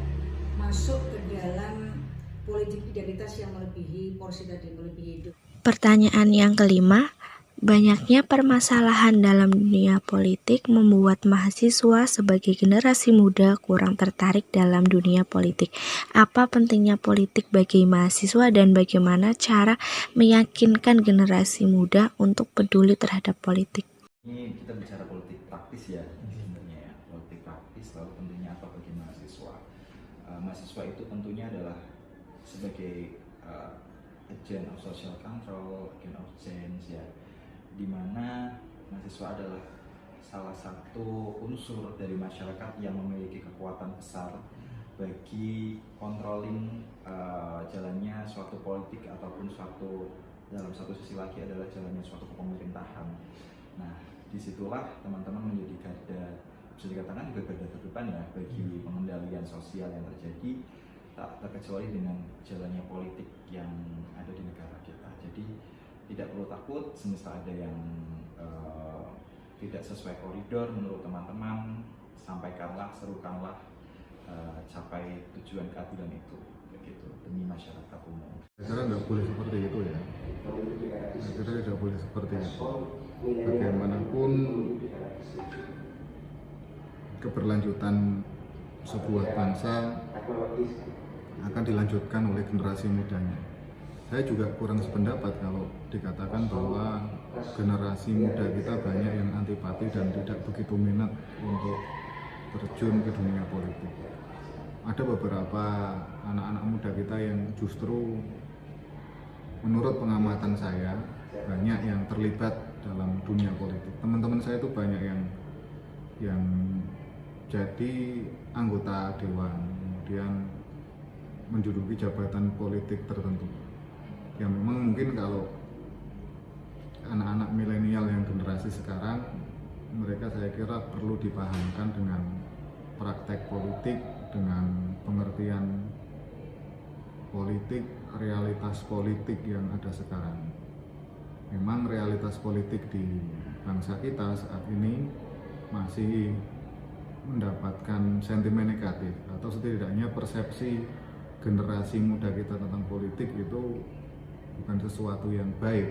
masuk ke dalam politik identitas yang melebihi porsi tadi, melebihi hidup.
Pertanyaan yang kelima, banyaknya permasalahan dalam dunia politik membuat mahasiswa sebagai generasi muda kurang tertarik dalam dunia politik. Apa pentingnya politik bagi mahasiswa dan bagaimana cara meyakinkan generasi muda untuk peduli terhadap politik?
Ini kita bicara politik praktis ya sebenarnya ya, politik praktis lalu tentunya apa bagi mahasiswa. Mahasiswa itu tentunya adalah sebagai agent of social control, agent of change ya, di mana mahasiswa adalah salah satu unsur dari masyarakat yang memiliki kekuatan besar bagi controlling jalannya suatu politik ataupun dalam satu sisi lagi adalah jalannya suatu pemerintahan. Nah, disitulah teman-teman menjadi garda, bisa dikatakan juga garda terdepan ya bagi pengendalian sosial yang terjadi, tak terkecuali dengan jalannya politik yang ada di negara kita. Jadi tidak perlu takut semesta ada yang tidak sesuai koridor menurut teman-teman, sampaikanlah, serukanlah, capai tujuan keadilan itu begitu demi masyarakat umum.
Saya kira nggak boleh seperti itu ya. Saya kira tidak boleh seperti itu. Bagaimanapun keberlanjutan sebuah bangsa akan dilanjutkan oleh generasi mudanya. Saya juga kurang sependapat kalau dikatakan bahwa generasi muda kita banyak yang antipati dan tidak begitu minat untuk terjun ke dunia politik. Ada beberapa anak-anak muda kita yang justru menurut pengamatan saya banyak yang terlibat dalam dunia politik. Teman-teman saya itu banyak yang jadi anggota dewan, kemudian menduduki jabatan politik tertentu. Yang memang mungkin kalau anak-anak milenial yang generasi sekarang, mereka saya kira perlu dipahamkan dengan praktek politik, dengan pengertian politik, realitas politik yang ada sekarang. Memang realitas politik di bangsa kita saat ini masih mendapatkan sentimen negatif, atau setidaknya persepsi generasi muda kita tentang politik itu bukan sesuatu yang baik.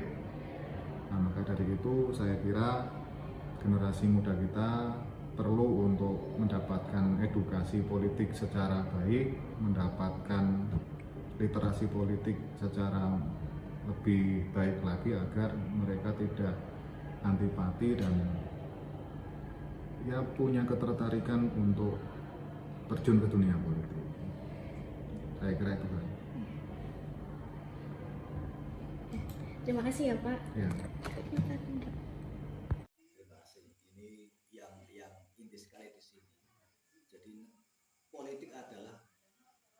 Nah, maka dari itu saya kira generasi muda kita perlu untuk mendapatkan edukasi politik secara baik, mendapatkan literasi politik secara lebih baik lagi agar mereka tidak antipati dan ya punya ketertarikan untuk terjun ke dunia politik. Saya kira itu kan.
Terima kasih ya Pak.
Ya.
Terima kasih. Ini yang inti sekali di sini. Jadi politik adalah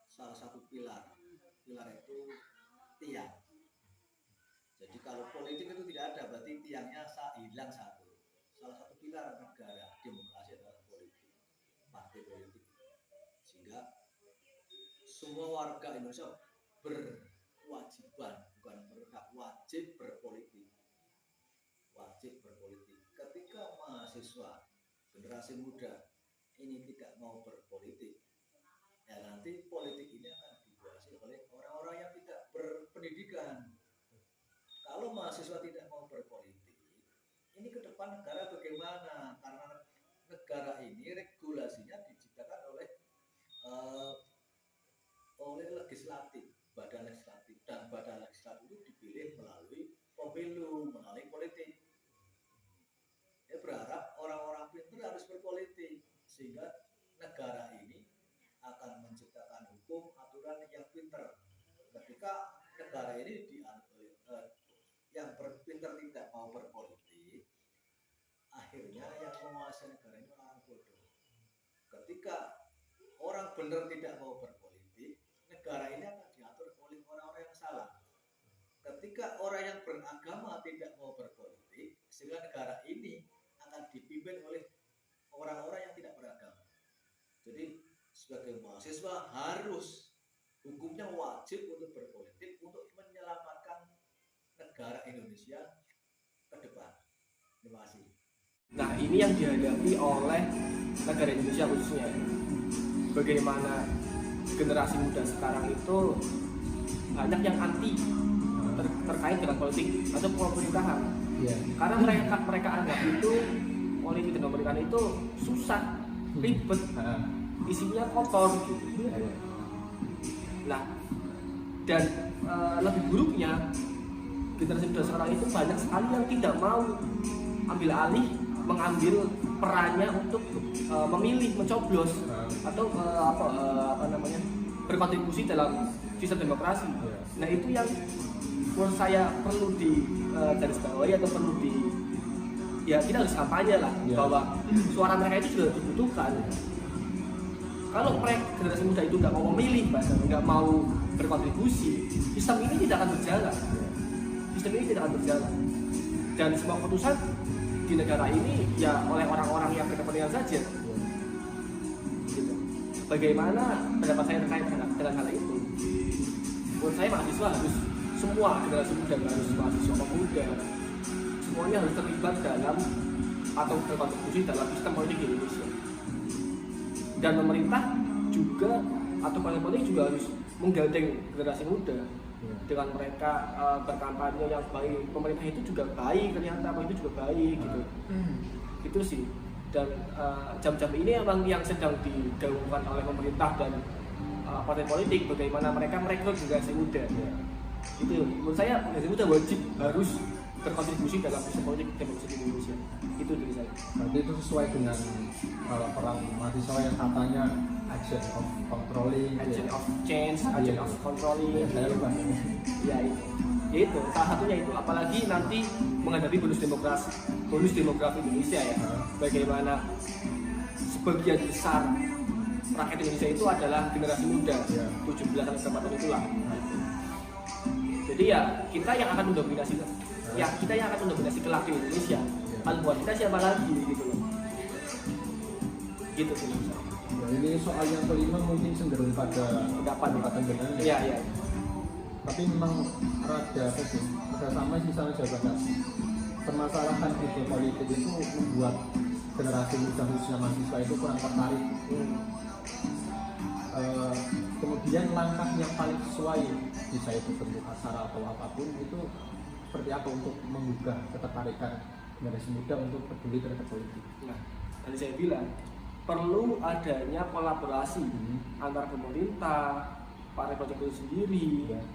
salah satu pilar. Pilar itu tiang. Jadi kalau politik itu tidak ada, berarti tiangnya hilang satu. Salah satu pilar negara demokrasi adalah politik, partai politik. Sehingga semua warga Indonesia berkewajiban, bukan berhak, wajib berpolitik. Wajib berpolitik. Ketika mahasiswa generasi muda ini tidak mau berpolitik, ya nanti politik ini akan dikuasai oleh orang-orang yang tidak berpendidikan. Kalau mahasiswa tidak mau berpolitik, ini ke depan negara bagaimana? Karena negara ini regulasinya diciptakan oleh legislatif, badan legislatif, dan badan legislatif itu dipilih melalui pemilu, melalui politik. Saya berharap orang-orang pintar harus berpolitik sehingga negara ini akan menciptakan hukum aturan yang pintar. Ketika negara ini yang berpintar tidak mau berpolitik, akhirnya yang menguasai negara ini orang bodoh. Ketika orang benar tidak mau berpolitik, negara ini akan diatur oleh orang-orang yang salah. Ketika orang yang beragama tidak mau berpolitik, sehingga negara ini akan dipimpin oleh orang-orang yang tidak beragama. Jadi sebagai mahasiswa harus hukumnya wajib untuk berpolitik untuk menyelamatkan negara Indonesia ke depan. Terima kasih.
Nah, ini yang dihadapi oleh negara Indonesia khususnya. Bagaimana generasi muda sekarang itu banyak yang anti terkait dengan politik atau pemerintahan. Karena mereka anggap itu politik dan pemerintahan itu susah, ribet, isinya kotor gitu. Nah, dan lebih buruknya generasi muda sekarang itu banyak sekali yang tidak mau ambil alih, mengambil perannya untuk memilih, mencoblos atau berkontribusi dalam sistem demokrasi. Nah, itu yang menurut saya perlu digarisbawahi atau perlu kita harus kampanye lah bahwa suara mereka itu juga dibutuhkan. Kalau generasi muda itu nggak mau memilih, nggak mau berkontribusi, sistem ini tidak akan berjalan. Sistem ini tidak akan berjalan. Dan semua keputusan di negara ini ya oleh orang-orang yang berkepentingan saja. Gitu. Bagaimana pendapat saya terkait dengan hal itu? Menurut saya mahasiswa harus, semua generasi muda, harus mahasiswa pemuda, semuanya harus terlibat dalam atau berkontribusi dalam sistem politik di Indonesia. Dan pemerintah juga atau partai politik juga harus menggandeng generasi muda dengan mereka berkampanye yang baik. Pemerintah itu juga baik, ternyata apa itu juga baik gitu. Itu sih. Dan jam-jam ini emang yang sedang digaungkan oleh pemerintah dan partai politik, bagaimana mereka merekrut generasi muda. Itu menurut saya generasi muda wajib harus berkontribusi dalam sistem politik demokrasi di Indonesia. Itu dari saya.
Berarti itu sesuai dengan perang mahasiswa yang katanya agent of controlling,
Agent of change, agent of controlling.
saya lupa.
Ya itu salah satunya itu. Apalagi nanti menghadapi bonus demografi Indonesia ya. Bagaimana sebagian besar rakyat Indonesia itu adalah generasi muda, 17 sampai 24 tahun itulah. Jadi ya kita yang akan mendominasi, kelak di Indonesia. Kalau buat kita siapa lagi gitu loh. Gitu sih.
Ya, ini soal yang kelima mungkin cenderung pada pendekatan dengan.
Iya.
Tapi memang rada sama sih sama jawaban. Permasalahan ide politik itu membuat generasi muda khususnya mahasiswa itu kurang tertarik. Kemudian langkah yang paling sesuai, bisa itu bentuk acara atau apapun, itu seperti apa untuk menggugah ketertarikan generasi muda untuk peduli terhadap politik.
Nah, tadi saya bilang perlu adanya kolaborasi antara pemerintah, partai politik itu sendiri,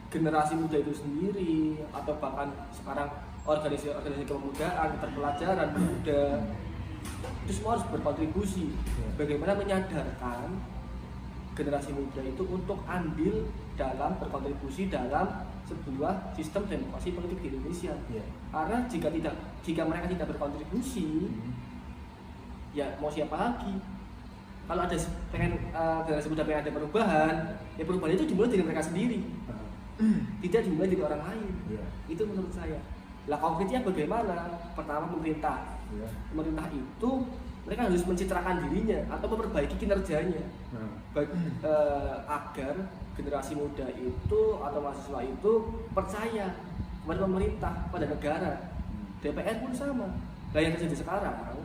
generasi muda itu sendiri, atau bahkan sekarang organisasi kepemudaan, terpelajaran muda, itu semua harus berkontribusi. Bagaimana menyadarkan generasi muda itu untuk berkontribusi dalam sebuah sistem demokrasi politik di Indonesia. Karena jika mereka tidak berkontribusi, ya mau siapa lagi? Kalau ada generasi muda pengen ada perubahan, ya perubahan itu dimulai dari mereka sendiri, tidak dimulai dari orang lain. Itu menurut saya. Lah konkretnya bagaimana? Pertama pemerintah itu mereka harus mencitrakan dirinya atau memperbaiki kinerjanya agar generasi muda itu atau mahasiswa itu percaya kepada pemerintah, pada negara. DPR pun sama. Nah yang terjadi sekarang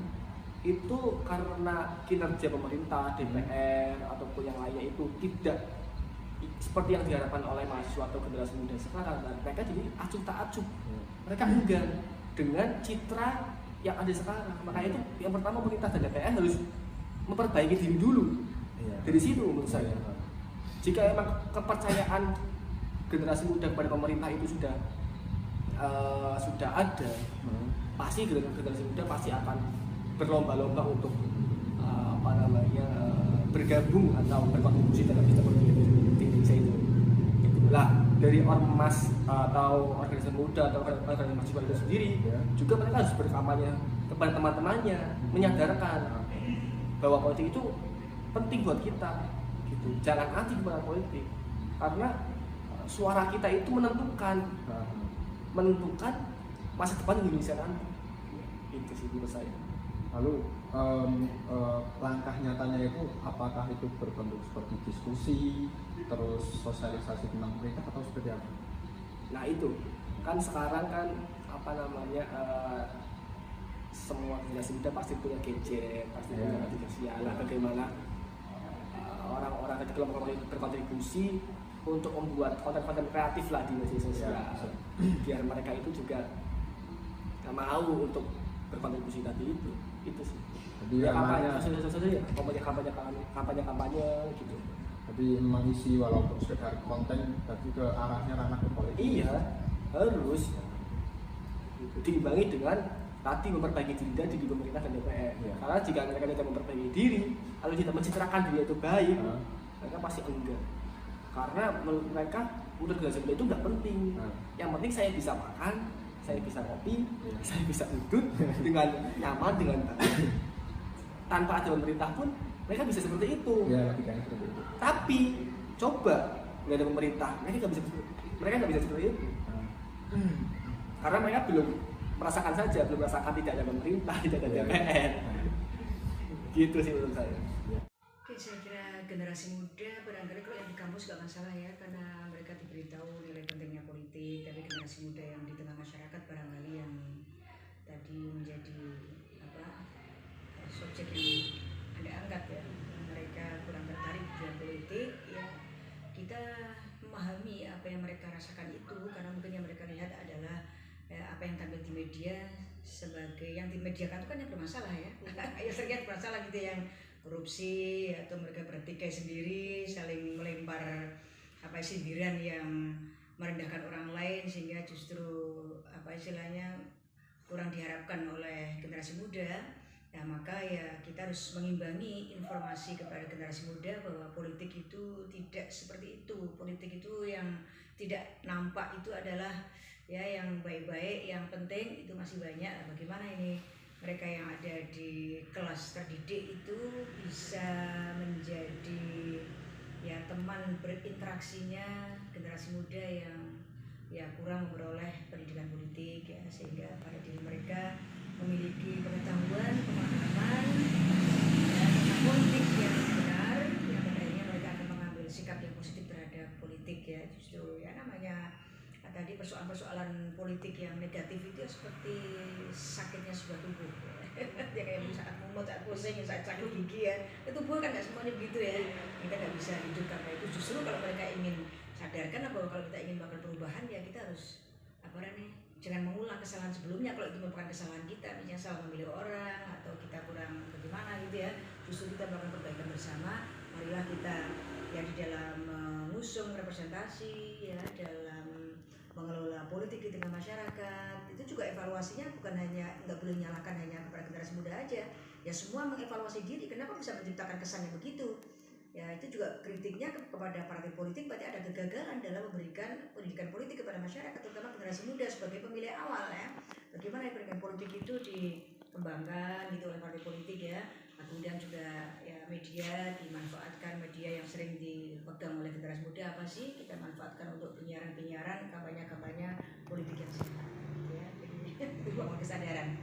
itu karena kinerja pemerintah, DPR ataupun yang lainnya itu tidak seperti yang diharapkan oleh mahasiswa atau generasi muda sekarang. Dan mereka jadi acuh tak acuh, mereka enggan dengan citra yang ada sekarang. Makanya itu yang pertama pemerintah dan DPR harus memperbaiki diri dulu. Dari situ menurut saya. Jika memang kepercayaan generasi muda kepada pemerintah itu sudah ada, pasti generasi muda pasti akan berlomba-lomba untuk bergabung atau berkontribusi terhadap sistem politik di Indonesia itu. Itulah dari ormas atau organisasi muda atau organisasi mahasiswa itu sendiri juga mereka harus berkampanye kepada teman-temannya, menyadarkan bahwa politik itu penting buat kita. Gitu. Jangan anti kepada politik, karena suara kita itu menentukan masa depan Indonesia nanti. Itu sih menurut saya.
Lalu langkah nyatanya itu apakah itu berbentuk seperti diskusi, terus sosialisasi tentang mereka atau seperti apa?
Nah itu kan sekarang kan semua generasi muda pasti punya gadget, pasti punya media sosial. Bagaimana orang-orang di kelompok berkontribusi untuk membuat konten-konten kreatif lah di media sosial, biar mereka itu juga mau untuk berkontribusi tadi itu sih.
Jadi
kampanye gitu.
Jadi memang isi walaupun sekedar konten tapi ke arahnya ranah ke politik.
Iya, harus diimbangi dengan tadi memperbaiki diri di pemerintah dan DPR. Karena jika mereka tidak memperbaiki diri, lalu tidak mencitrakan diri itu baik, mereka pasti enggak. Karena menurut mereka generasi muda itu nggak penting. Yang penting saya bisa makan, saya bisa kopi, saya bisa duduk dengan nyaman, dengan baik. Tanpa ada pemerintah pun mereka bisa seperti itu. Tapi coba nggak ada pemerintah, mereka nggak bisa seperti itu. Karena mereka belum merasakan tidak ada pemerintah, tidak ada DPR. Gitu sih menurut saya.
Oke, saya kira generasi muda barangkali kalau yang di kampus gak masalah ya, karena mereka diberitahu nilai pentingnya politik. Tapi generasi muda yang di tengah masyarakat barangkali yang tadi menjadi subjek yang Anda anggap ya, mereka kurang tertarik dengan politik ya. Kita memahami apa yang mereka rasakan itu, karena mungkin yang mereka lihat adalah apa yang tampil di media sebagai sebagai yang dimediakan itu kan yang bermasalah ya, yang sering bermasalah gitu, yang korupsi atau mereka bertikai sendiri, saling melempar sindiran yang merendahkan orang lain sehingga justru istilahnya kurang diharapkan oleh generasi muda. Nah, maka ya kita harus mengimbangi informasi kepada generasi muda bahwa politik itu tidak seperti itu. Politik itu yang tidak nampak itu adalah ya yang baik-baik, yang penting itu masih banyak. Nah, bagaimana ini mereka yang ada di kelas terdidik itu bisa menjadi ya teman berinteraksinya generasi muda yang ya kurang memperoleh pendidikan politik ya, sehingga pada diri mereka memiliki pengetahuan, pemahaman dan tentang politik yang benar, yang akhirnya mereka akan mengambil sikap yang positif terhadap politik ya. Justru ya namanya tadi persoalan-persoalan politik yang negatif itu seperti sakitnya sebuah tubuh ya kayak saat mumet, saat pusing, saat sakit gigi ya, tubuh kan nggak semuanya begitu ya, kita nggak bisa hidup tanpa itu. Justru kalau mereka ingin sadarkan bahwa kalau kita ingin melakukan perubahan ya kita harus jangan mengulang kesalahan sebelumnya. Kalau itu merupakan kesalahan kita, misalnya salah memilih orang atau kita kurang bagaimana gitu ya, justru kita melakukan perbaikan bersama. Marilah kita ya di dalam mengusung representasi ya, dalam mengelola politik di tengah masyarakat itu juga evaluasinya bukan hanya, nggak boleh menyalahkan hanya kepada generasi muda aja ya, semua mengevaluasi diri kenapa bisa menciptakan kesan yang begitu ya. Itu juga kritiknya kepada partai politik, berarti ada kegagalan dalam memberikan pendidikan politik kepada masyarakat, terutama generasi muda sebagai pemilih awal ya. Bagaimana pendidikan politik itu dikembangkan gitu oleh partai politik ya. Nah, kemudian juga ya media dimanfaatkan, media yang sering dipegang oleh generasi muda apa sih kita manfaatkan untuk penyiaran kampanye politik yang sehat ya. Jadi itu kesadaran.